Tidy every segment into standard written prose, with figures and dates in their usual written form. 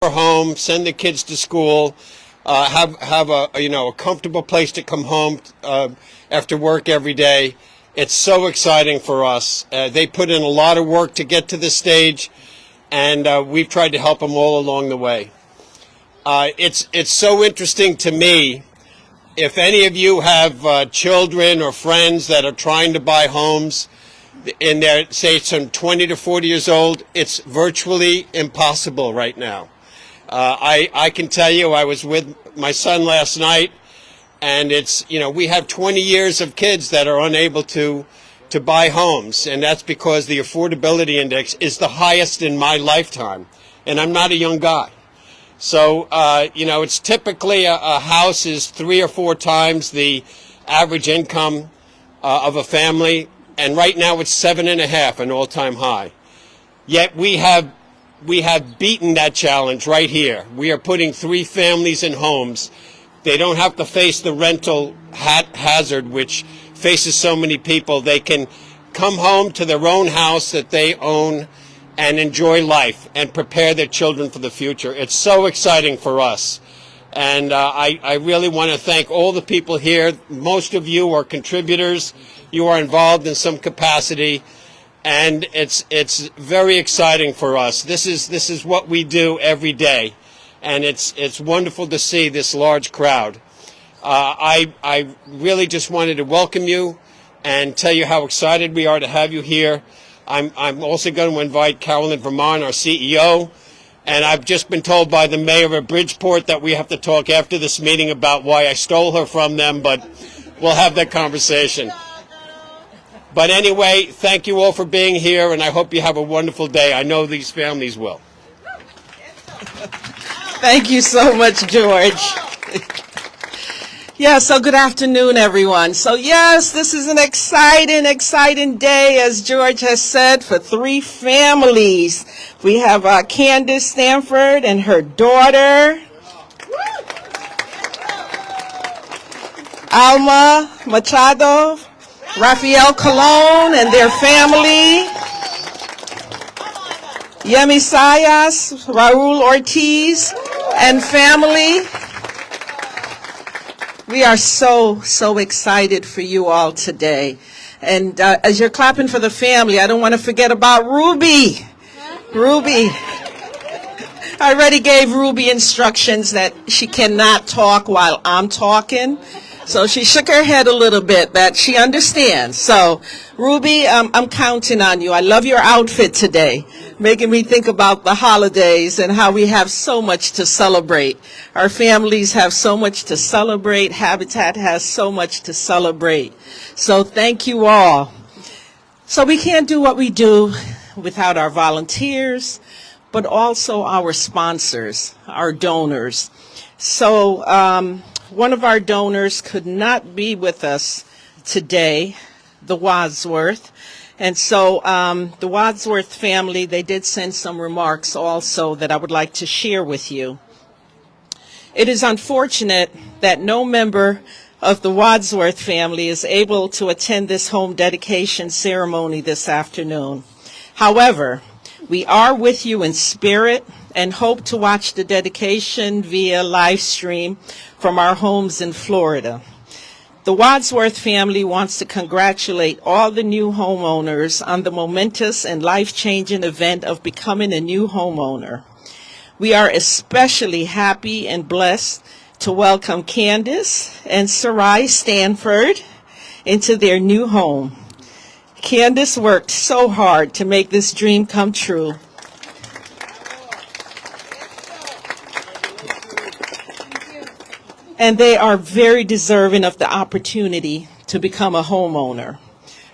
home, send the kids to school, have a comfortable place to come home after work every day. It's so exciting for us. They put in a lot of work to get to this stage, and we've tried to help them all along the way. It's so interesting to me. If any of you have children or friends that are trying to buy homes, in their, say, some 20 to 40 years old, it's virtually impossible right now. I can tell you, I was with my son last night, and we have 20 years of kids that are unable to buy homes, and that's because the affordability index is the highest in my lifetime, and I'm not a young guy. So, it's typically a house is 3 or 4 times the average income of a family, and right now it's 7.5, an all-time high. Yet we have beaten that challenge right here. We are putting 3 families in homes. They don't have to face the rental hazard, which faces so many people. They can come home to their own house that they own and enjoy life and prepare their children for the future. It's so exciting for us. And I really want to thank all the people here. Most of you are contributors. You are involved in some capacity. And it's very exciting for us. This is what we do every day. And it's wonderful to see this large crowd. I really just wanted to welcome you and tell you how excited we are to have you here. I'm also going to invite Carolyn Vermont, our CEO, and I've just been told by the mayor of Bridgeport that we have to talk after this meeting about why I stole her from them, but we'll have that conversation. But anyway, thank you all for being here, and I hope you have a wonderful day. I know these families will. Thank you so much, George. Yeah, so good afternoon, everyone. So yes, this is an exciting day, as George has said, for 3 families. We have Candace Stanford and her daughter, Alma Machado, Rafael Colon and their family, Yemi Sayas, Raul Ortiz and family. We are so excited for you all today. And as you're clapping for the family, I don't want to forget about Ruby. Ruby. I already gave Ruby instructions that she cannot talk while I'm talking. So she shook her head a little bit, that she understands. So, Ruby, I'm counting on you. I love your outfit today, making me think about the holidays and how we have so much to celebrate. Our families have so much to celebrate. Habitat has so much to celebrate. So thank you all. So we can't do what we do without our volunteers, but also our sponsors, our donors. So, one of our donors could not be with us today, the Wadsworth. And so the Wadsworth family, they did send some remarks also that I would like to share with you. It is unfortunate that no member of the Wadsworth family is able to attend this home dedication ceremony this afternoon. However, we are with you in spirit and hope to watch the dedication via live stream from our homes in Florida. The Wadsworth family wants to congratulate all the new homeowners on the momentous and life-changing event of becoming a new homeowner. We are especially happy and blessed to welcome Candace and Sarai Stanford into their new home. Candace worked so hard to make this dream come true. And they are very deserving of the opportunity to become a homeowner.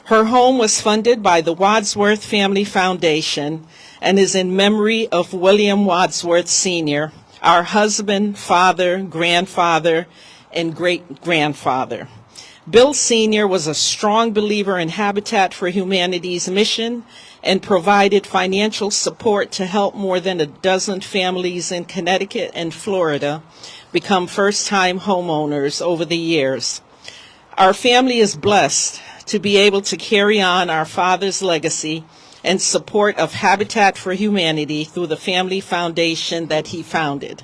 Her home was funded by the Wadsworth Family Foundation and is in memory of William Wadsworth Sr., our husband, father, grandfather, and great-grandfather. Bill Sr. was a strong believer in Habitat for Humanity's mission and provided financial support to help more than a dozen families in Connecticut and Florida become first-time homeowners over the years. Our family is blessed to be able to carry on our father's legacy and support of Habitat for Humanity through the family foundation that he founded.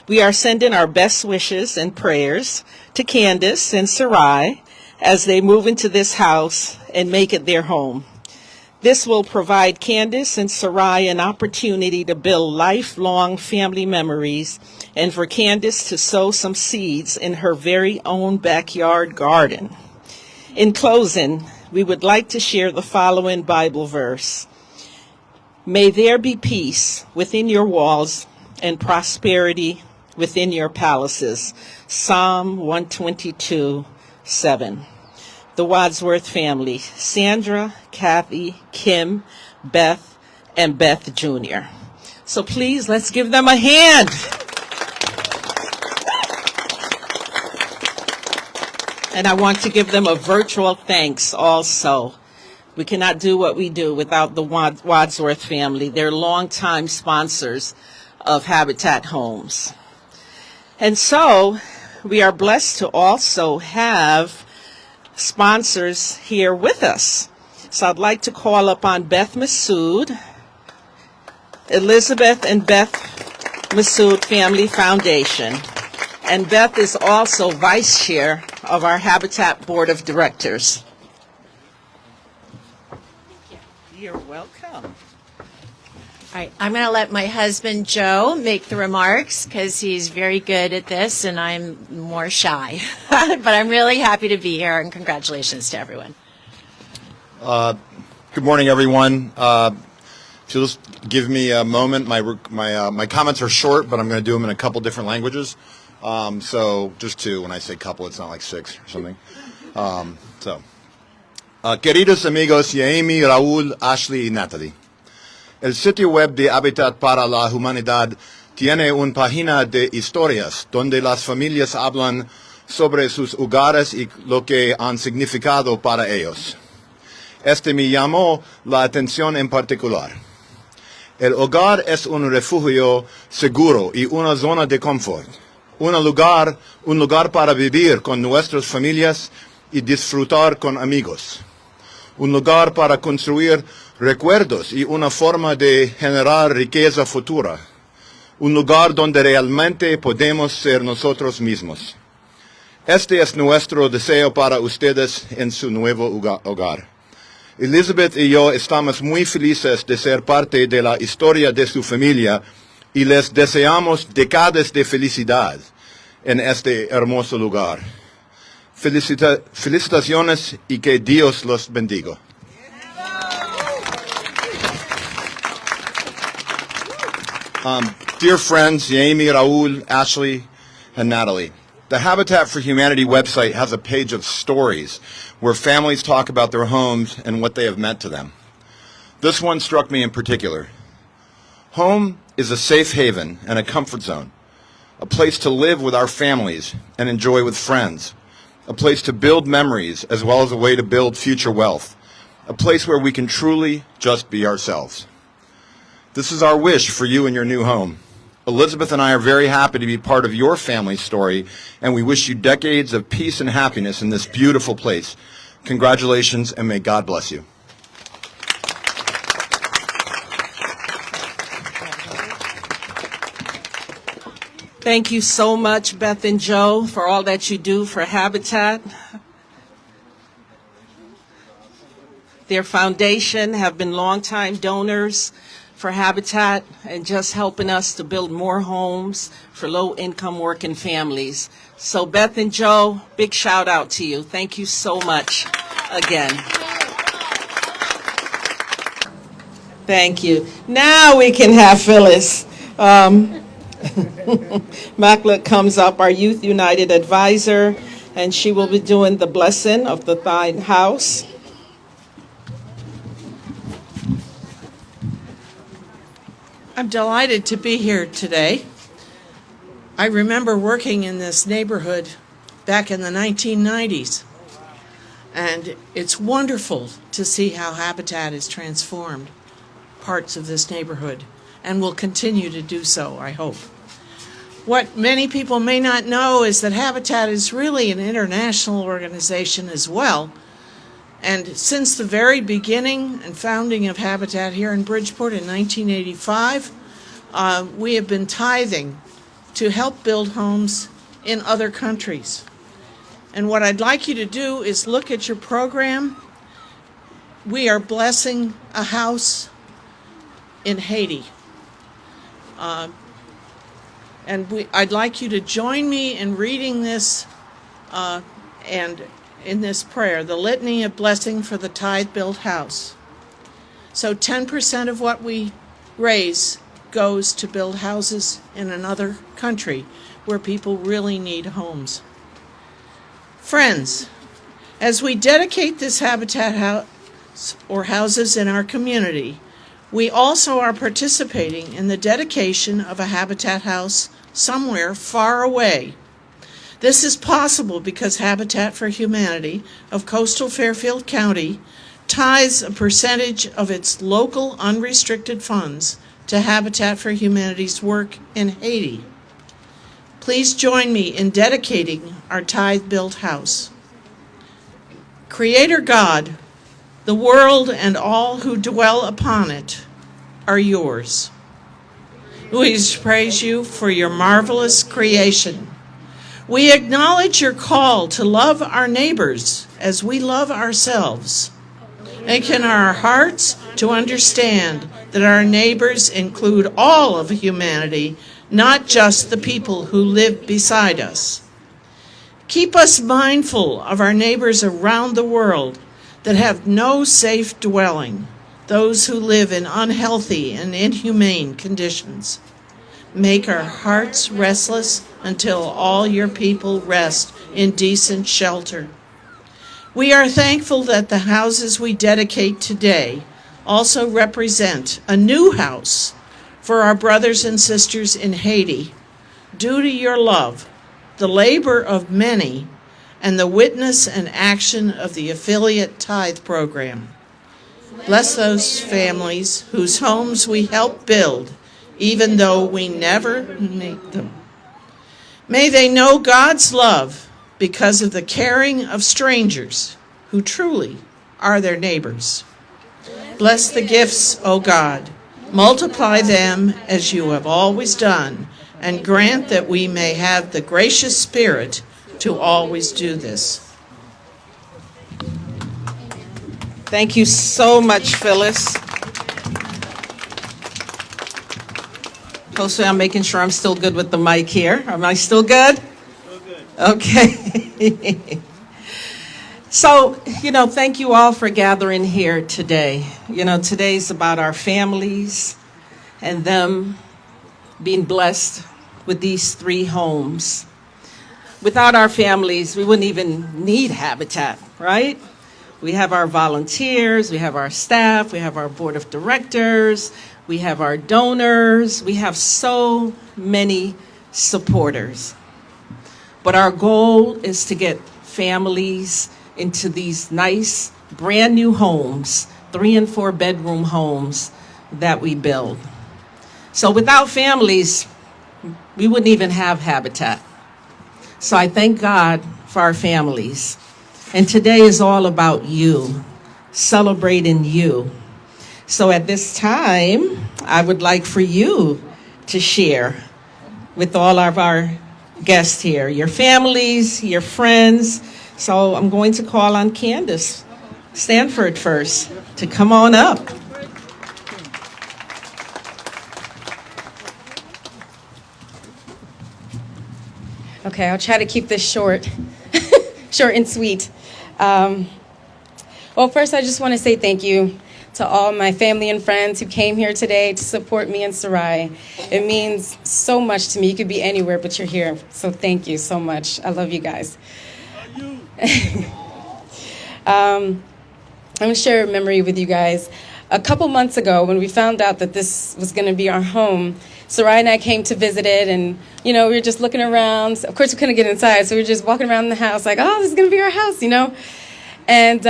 We are sending our best wishes and prayers to Candace and Sarai as they move into this house and make it their home. This will provide Candace and Sarai an opportunity to build lifelong family memories and for Candace to sow some seeds in her very own backyard garden. In closing, we would like to share the following Bible verse. May there be peace within your walls and prosperity within your palaces. Psalm 122:7. The Wadsworth family, Sandra, Kathy, Kim, Beth, and Beth Jr. So please, let's give them a hand. And I want to give them a virtual thanks also. We cannot do what we do without the Wadsworth family. They're longtime sponsors of Habitat Homes. And so we are blessed to also have sponsors here with us. So I'd like to call upon Beth Massoud, Elizabeth and Beth Massoud Family Foundation. And Beth is also vice chair of our Habitat Board of Directors. You're welcome. All right, I'm going to let my husband, Joe, make the remarks because he's very good at this and I'm more shy. But I'm really happy to be here and congratulations to everyone. Good morning, everyone. If you'll just give me a moment, my comments are short, but I'm going to do them in a couple different languages. So just two. When I say couple, it's not like six or something. Queridos amigos, Yaemi, Raúl, Ashley y Natalie. El sitio web de Habitat para la Humanidad tiene una página de historias donde las familias hablan sobre sus hogares y lo que han significado para ellos. Este me llamó la atención en particular. El hogar es un refugio seguro y una zona de confort. Un lugar para vivir con nuestras familias y disfrutar con amigos. Un lugar para construir recuerdos y una forma de generar riqueza futura. Un lugar donde realmente podemos ser nosotros mismos. Este es nuestro deseo para ustedes en su nuevo hogar. Elizabeth y yo estamos muy felices de ser parte de la historia de su familia y les deseamos décadas de felicidad en este hermoso lugar. Felicitaciones y que Dios los bendiga. Dear friends, Yaemi, Raúl, Ashley, and Natalie, the Habitat for Humanity website has a page of stories where families talk about their homes and what they have meant to them. This one struck me in particular. Home is a safe haven and a comfort zone, a place to live with our families and enjoy with friends, a place to build memories as well as a way to build future wealth, a place where we can truly just be ourselves. This is our wish for you and your new home. Elizabeth and I are very happy to be part of your family's story, and we wish you decades of peace and happiness in this beautiful place. Congratulations, and may God bless you. Thank you so much, Beth and Joe, for all that you do for Habitat. Their foundation have been longtime donors for Habitat and just helping us to build more homes for low-income working families. So Beth and Joe, big shout out to you. Thank you so much again. Thank you. Now we can have Phyllis. Makla comes up, our Youth United advisor, and she will be doing the blessing of the thine house. I'm delighted to be here today. I remember working in this neighborhood back in the 1990s, and it's wonderful to see how Habitat has transformed parts of this neighborhood and will continue to do so, I hope. What many people may not know is that Habitat is really an international organization as well, And since the very beginning and founding of Habitat here in Bridgeport in 1985, we have been tithing to help build homes in other countries. And what I'd like you to do is look at your program. We are blessing a house in Haiti. I'd like you to join me in reading this and in this prayer, the Litany of Blessing for the Tithe-Built House. So 10% of what we raise goes to build houses in another country where people really need homes. Friends, as we dedicate this Habitat house or houses in our community, we also are participating in the dedication of a Habitat house somewhere far away. This is possible because Habitat for Humanity of coastal Fairfield County tithes a percentage of its local unrestricted funds to Habitat for Humanity's work in Haiti. Please join me in dedicating our tithe-built house. Creator God, the world and all who dwell upon it are yours. We praise you for your marvelous creation. We acknowledge your call to love our neighbors as we love ourselves. Awaken our hearts to understand that our neighbors include all of humanity, not just the people who live beside us. Keep us mindful of our neighbors around the world that have no safe dwelling, those who live in unhealthy and inhumane conditions. Make our hearts restless until all your people rest in decent shelter. We are thankful that the houses we dedicate today also represent a new house for our brothers and sisters in Haiti, due to your love, the labor of many, and the witness and action of the affiliate tithe program. Bless those families whose homes we help build, even though we never make them. May they know God's love because of the caring of strangers who truly are their neighbors. Bless the gifts, O God. Multiply them as you have always done, and grant that we may have the gracious spirit to always do this. Thank you so much, Phyllis. Hopefully I'm making sure I'm still good with the mic here. Am I still good? Still good. Okay. So, thank you all for gathering here today. Today's about our families and them being blessed with these 3 homes. Without our families, we wouldn't even need Habitat, right? We have our volunteers, we have our staff, we have our board of directors, we have our donors, we have so many supporters. But our goal is to get families into these nice, brand new homes, 3 and 4 bedroom homes that we build. So without families, we wouldn't even have Habitat. So I thank God for our families. And today is all about you, celebrating you. So at this time, I would like for you to share with all of our guests here, your families, your friends. So I'm going to call on Candace Stanford first to come on up. Okay, I'll try to keep this short, short and sweet. Well, first, I just want to say thank you to all my family and friends who came here today to support me and Sarai. It means so much to me. You could be anywhere, but you're here. So thank you so much. I love you guys. I'm going to share a memory with you guys. A couple months ago, when we found out that this was going to be our home, Sarai and I came to visit it, and, we were just looking around. Of course, we couldn't get inside, so we were just walking around the house like, oh, this is going to be our house, And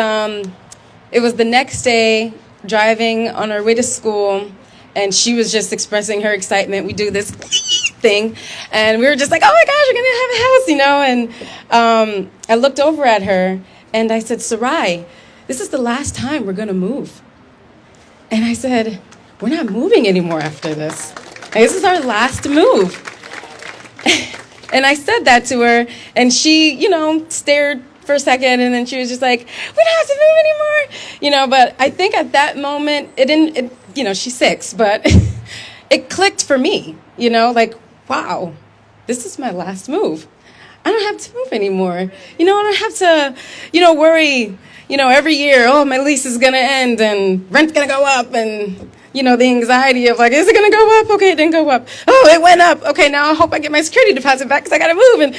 it was the next day, driving on our way to school, and she was just expressing her excitement. We do this thing, and we were just like, oh, my gosh, we're going to have a house, And I looked over at her, and I said, Sarai, this is the last time we're going to move. And I said, we're not moving anymore after this. This is our last move. And I said that to her, and she, stared for a second, and then she was just like, we don't have to move anymore. But I think at that moment, she's 6, but it clicked for me, like, wow, this is my last move. I don't have to move anymore. I don't have to, worry, every year, oh, my lease is going to end and rent's going to go up, and, the anxiety of like, is it going to go up? Okay, it didn't go up. Oh, it went up. Okay, now I hope I get my security deposit back because I got to move. And,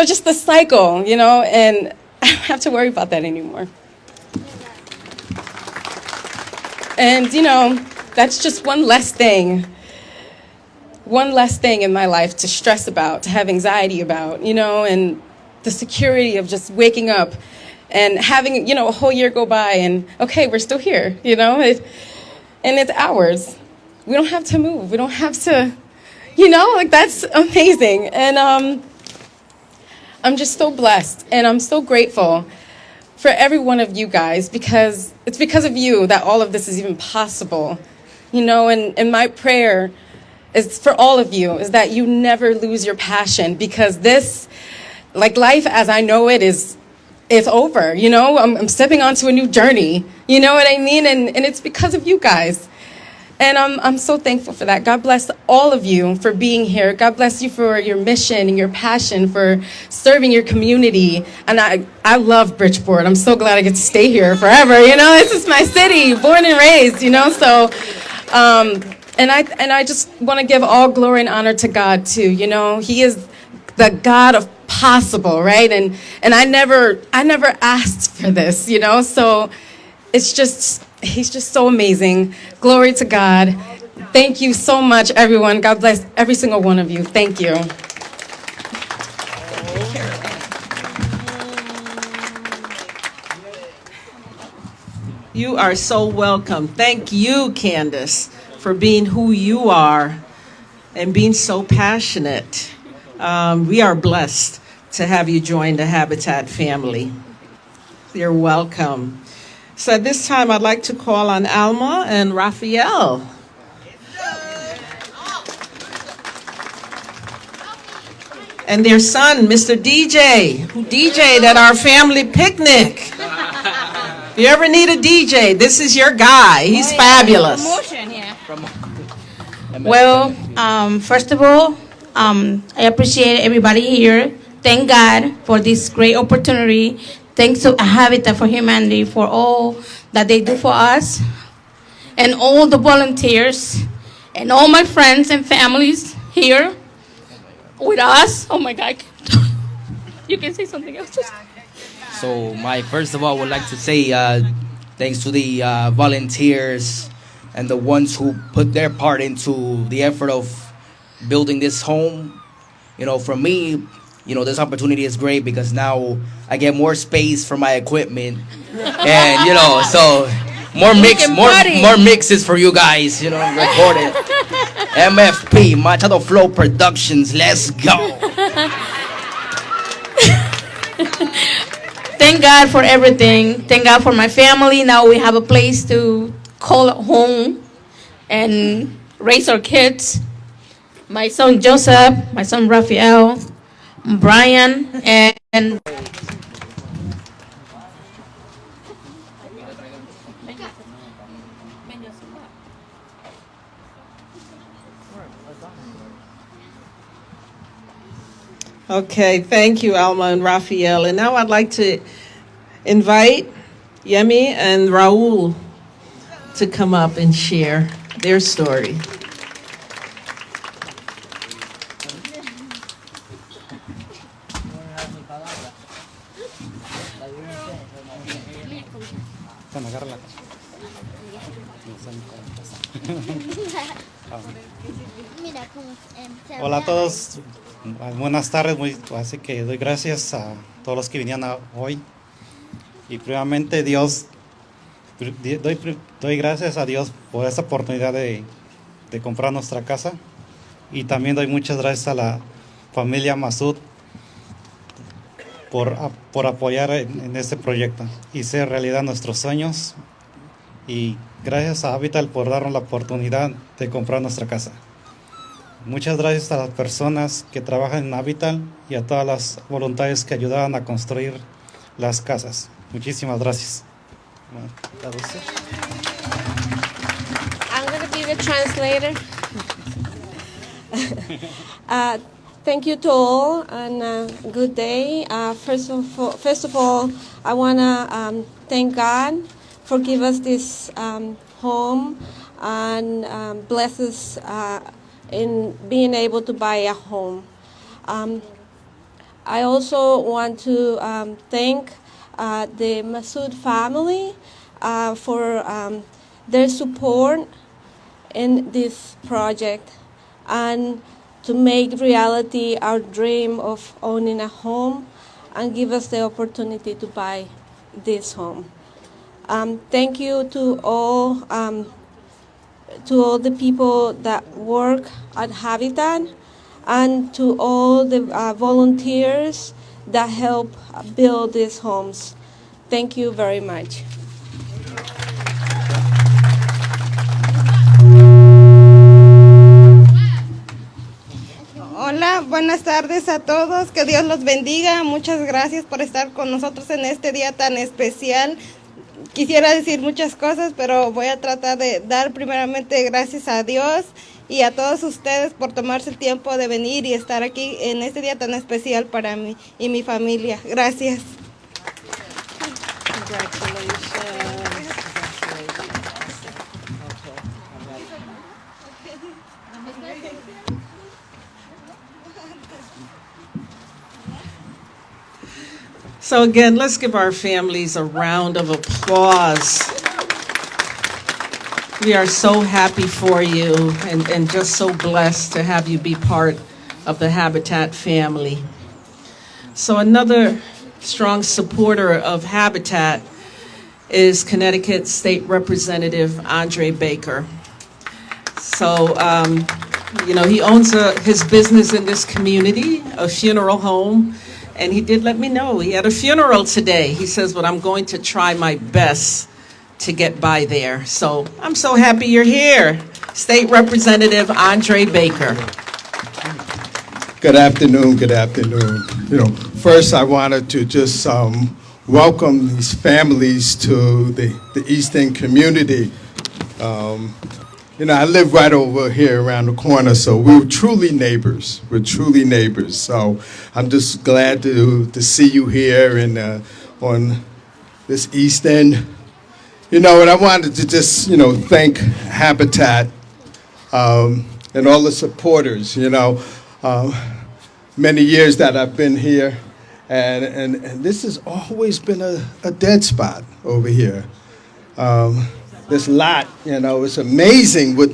just the cycle, and I don't have to worry about that anymore. And, that's just one less thing in my life to stress about, to have anxiety about, and the security of just waking up and having, a whole year go by and, okay, we're still here, and it's ours. We don't have to move. We don't have to, that's amazing. And I'm just so blessed, and I'm so grateful for every one of you guys, because it's because of you that all of this is even possible, and my prayer is for all of you, is that you never lose your passion, because this, like life as I know it, it's over, I'm stepping onto a new journey, you know what I mean? And it's because of you guys. And I'm so thankful for that. God bless all of you for being here. God bless you for your mission and your passion for serving your community. And I love Bridgeport. I'm so glad I get to stay here forever. This is my city, born and raised, so, and I just want to give all glory and honor to God too. He is the God of possible, right? And I never asked for this, so it's just, he's just so amazing. Glory to God. Thank you so much, everyone. God bless every single one of you. Thank you. You are so welcome. Thank you, Candace, for being who you are and being so passionate. We are blessed to have you join the Habitat family. You're welcome. So at this time, I'd like to call on Alma and Raphael. And their son, Mr. DJ, who DJ'd at our family picnic. If you ever need a DJ, this is your guy. He's fabulous. Well, first of all, I appreciate everybody here. Thank God for this great opportunity. Thanks to Habitat for Humanity for all that they do for us, and all the volunteers, and all my friends and families here with us. Oh my God. You can say something else. So first of all, I would like to say thanks to the volunteers and the ones who put their part into the effort of building this home. For me, this opportunity is great because now I get more space for my equipment, and so more mixes for you guys, recorded. MFP, Machado Flow Productions, let's go. Thank God for everything. Thank God for my family. Now we have a place to call home and raise our kids. My son Joseph, my son Raphael, Brian, and Okay, thank you, Alma and Raphael. And now I'd like to invite Yemi and Raul to come up and share their story. Hola a todos, buenas tardes. Así que doy gracias a todos los que vinieron hoy. Y primeramente doy gracias a Dios por esta oportunidad de comprar nuestra casa. Y también doy muchas gracias a la familia Masud por apoyar en este proyecto y hacer realidad nuestros sueños. Y gracias a Habitat por darnos la oportunidad de comprar nuestra casa. Muchas gracias a las personas que trabajan en Habitat y a todas las voluntarias que ayudaron a construir las casas. Muchísimas gracias. I'm going to be the translator. Thank you to all, and good day. First of all, I want to thank God for giving us this home and bless us in being able to buy a home. I also want to thank the Masood family for their support in this project and to make reality our dream of owning a home and give us the opportunity to buy this home. Thank you to all the people that work at Habitat and to all the volunteers that help build these homes. Thank you very much. Hola, buenas tardes a todos, que Dios los bendiga, muchas gracias por estar con nosotros en este día tan especial. Quisiera decir muchas cosas, pero voy a tratar de dar primeramente gracias a Dios y a todos ustedes por tomarse el tiempo de venir y estar aquí en este día tan especial para mí y mi familia. Gracias. So again, let's give our families a round of applause. We are so happy for you and just so blessed to have you be part of the Habitat family. So another strong supporter of Habitat is Connecticut State Representative Andre Baker. So, he owns his business in this community, a funeral home. And he did let me know he had a funeral today. He says, but I'm going to try my best to get by there. So I'm so happy you're here. State Representative Andre Baker. Good afternoon, good afternoon. First I wanted to just welcome these families to the East End community. I live right over here around the corner, so we're truly neighbors. We're truly neighbors. So I'm just glad to see you here and on this East End. And I wanted to just, thank Habitat and all the supporters, many years that I've been here. And this has always been a dead spot over here. This lot, it's amazing what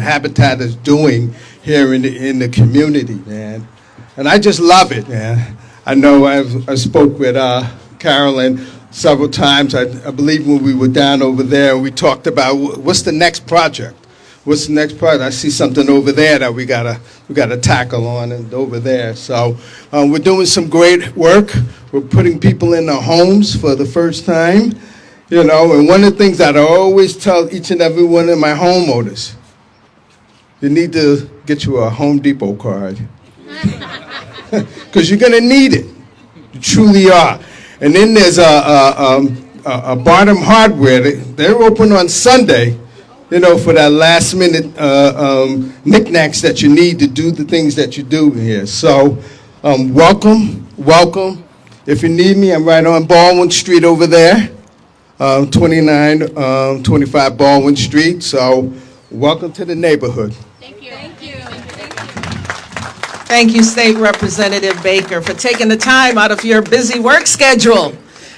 Habitat is doing here in the community, man. And I just love it, man. I know I spoke with Carolyn several times. I believe when we were down over there, we talked about what's the next project. What's the next project? I see something over there that we gotta tackle on and over there. So we're doing some great work. We're putting people in their homes for the first time. And one of the things that I always tell each and every one of my homeowners, you need to get you a Home Depot card. Because you're going to need it. You truly are. And then there's a Barnum Hardware. They're open on Sunday, for that last minute knickknacks that you need to do the things that you do here. So welcome. If you need me, I'm right on Baldwin Street over there. 2925 Baldwin Street. So welcome to the neighborhood. Thank you. Thank you, State Representative Baker, for taking the time out of your busy work schedule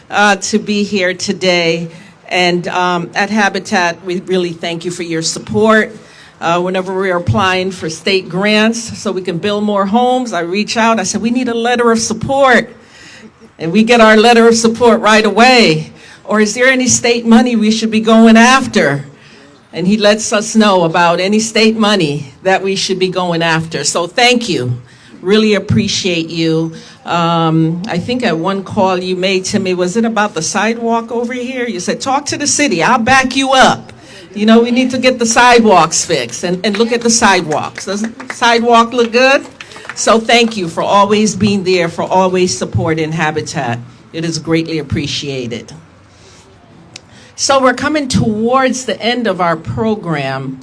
to be here today. And at Habitat, we really thank you for your support. Whenever we're applying for state grants so we can build more homes, I reach out, I said, we need a letter of support. And we get our letter of support right away. Or is there any state money we should be going after? And he lets us know about any state money that we should be going after. So thank you Really appreciate you. I think at one call you made to me, was it about the sidewalk over here? You said, talk to the city, I'll back you up. You know, we need to get the sidewalks fixed, and look at the sidewalks. Doesn't the sidewalk look good? So thank you for always being there, for always supporting Habitat. It is greatly appreciated. So we're coming towards the end of our program.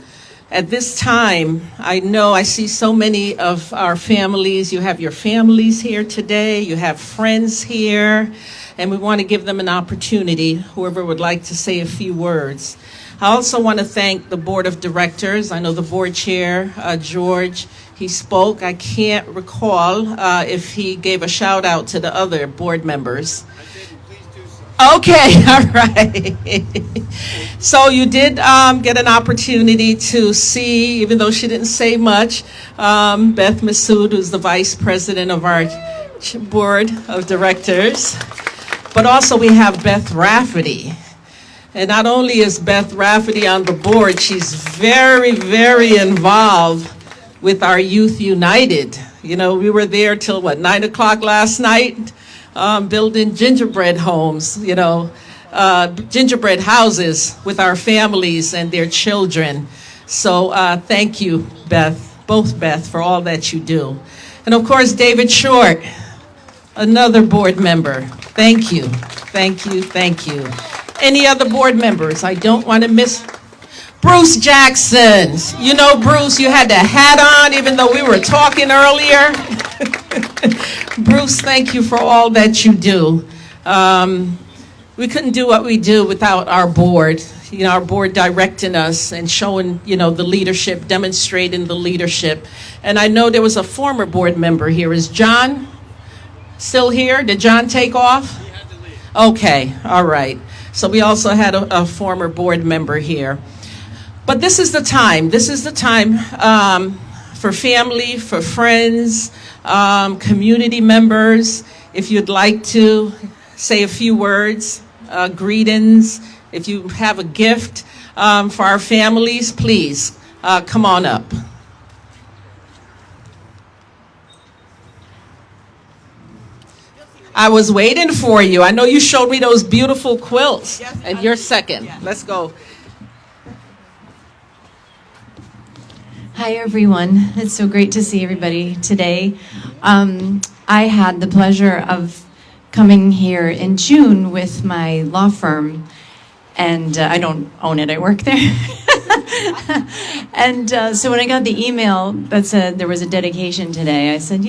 At this time, I know I see so many of our families. You have your families here today, you have friends here, and we want to give them an opportunity, whoever would like to say a few words. I also want to thank the board of directors. I know the board chair, George, he spoke. I can't recall if he gave a shout out to the other board members. Okay, all right. So you did get an opportunity to see, even though she didn't say much, Beth Massoud, who's the vice president of our board of directors. But also we have Beth Rafferty. And not only is Beth Rafferty on the board, she's very, very involved with our Youth United. You know, we were there till, 9 o'clock last night, building gingerbread homes, gingerbread houses with our families and their children. So thank you, both Beth, for all that you do. And of course, David Short, another board member. Thank you, thank you, thank you. Any other board members? I don't want to miss. Bruce Jackson. You know, Bruce, you had the hat on even though we were talking earlier. Bruce, thank you for all that you do. We couldn't do what we do without our board. You know, our board directing us and showing, the leadership, demonstrating the leadership. And I know there was a former board member here. Is John still here? Did John take off? He had to leave. Okay, all right. So we also had a former board member here. But this is the time. This is the time for family, for friends, community members. If you'd like to say a few words, greetings, if you have a gift for our families, please come on up. I was waiting for you. I know you showed me those beautiful quilts. Yes, and you're second. Yes. Let's go. Hi, everyone. It's so great to see everybody today. I had the pleasure of coming here in June with my law firm, and I don't own it. I work there. And so when I got the email that said there was a dedication today, I said,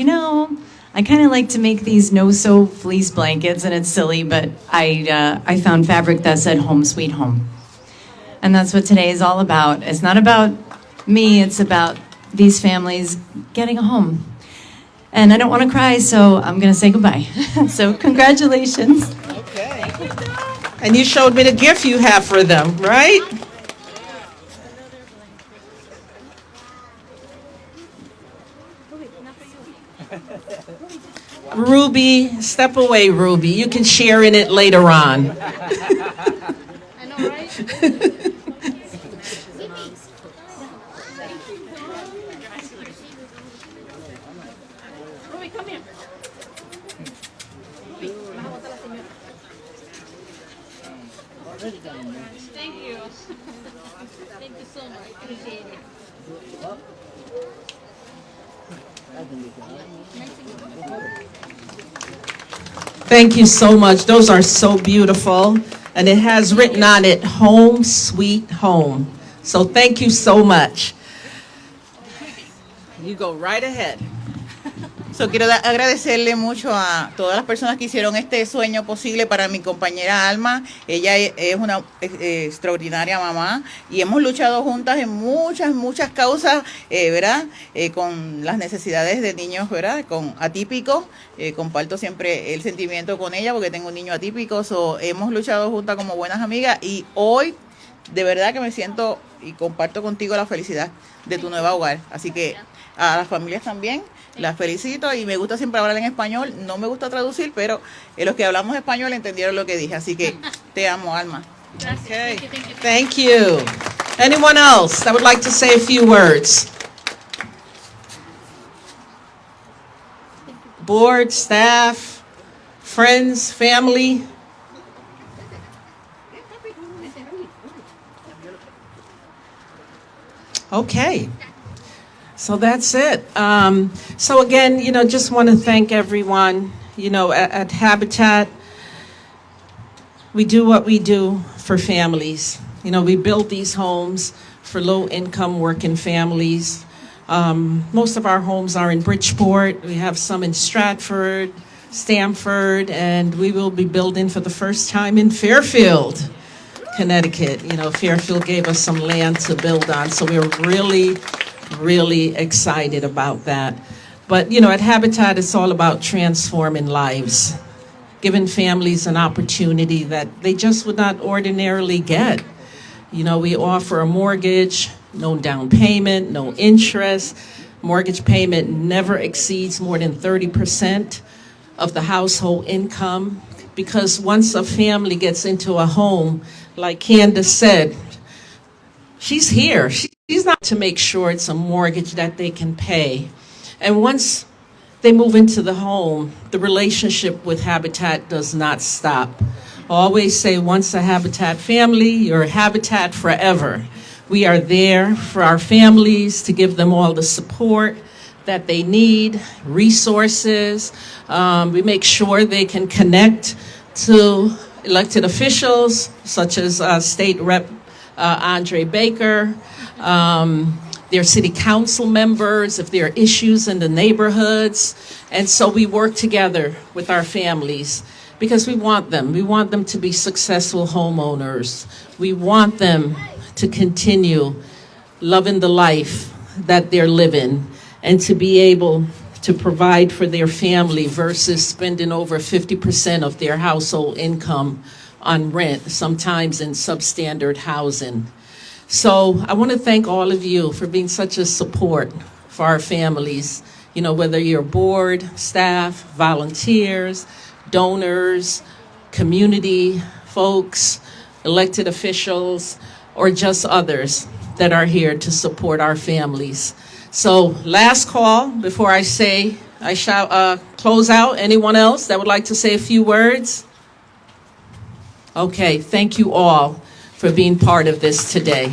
I kind of like to make these no-sew fleece blankets, and it's silly, but I found fabric that said home sweet home. And that's what today is all about. It's not about me, it's about these families getting a home. And I don't want to cry, so I'm going to say goodbye. So congratulations. Okay. And you showed me the gift you have for them, right? Ruby, step away, Ruby. You can share in it later on. I know, right? Ruby, come here. Thank you. Thank you so much. Appreciate it. Thank you so much. Those are so beautiful. And it has written on it, Home Sweet Home. So thank you so much. You go right ahead. So, quiero agradecerle mucho a todas las personas que hicieron este sueño posible para mi compañera Alma. Ella es una extraordinaria mamá y hemos luchado juntas en muchas causas, ¿verdad? Con las necesidades de niños, ¿verdad? Con atípicos. Comparto siempre el sentimiento con ella porque tengo un niño atípico. So, hemos luchado juntas como buenas amigas y hoy de verdad que me siento y comparto contigo la felicidad de tu nuevo hogar. Así que a las familias también las felicito y me gusta siempre hablar en español. No me gusta traducir, pero los que hablamos español entendieron lo que dije. Así que te amo, Alma. Okay. Thank you. Anyone else that would like to say a few words? board, staff, friends, family. Okay. So that's it. So again, just want to thank everyone. At Habitat, we do what we do for families. We build these homes for low-income working families. Most of our homes are in Bridgeport. We have some in Stratford, Stamford, and we will be building for the first time in Fairfield, Connecticut. Fairfield gave us some land to build on, so we're really excited about that. But, at Habitat, it's all about transforming lives, giving families an opportunity that they just would not ordinarily get. We offer a mortgage, no down payment, no interest. Mortgage payment never exceeds more than 30% of the household income, because once a family gets into a home, like Candace said, she's here. She's not to make sure it's a mortgage that they can pay. And once they move into the home, the relationship with Habitat does not stop. I always say, once a Habitat family, you're a Habitat forever. We are there for our families to give them all the support that they need, resources. We make sure they can connect to elected officials, such as State Rep Andre Baker, their city council members, if there are issues in the neighborhoods. And so we work together with our families because we want them. We want them to be successful homeowners. We want them to continue loving the life that they're living and to be able to provide for their family versus spending over 50% of their household income on rent, sometimes in substandard housing. So I want to thank all of you for being such a support for our families, whether you're board, staff, volunteers, donors, community folks, elected officials, or just others that are here to support our families. So last call before I shall close out. Anyone else that would like to say a few words? Okay, thank you all for being part of this today.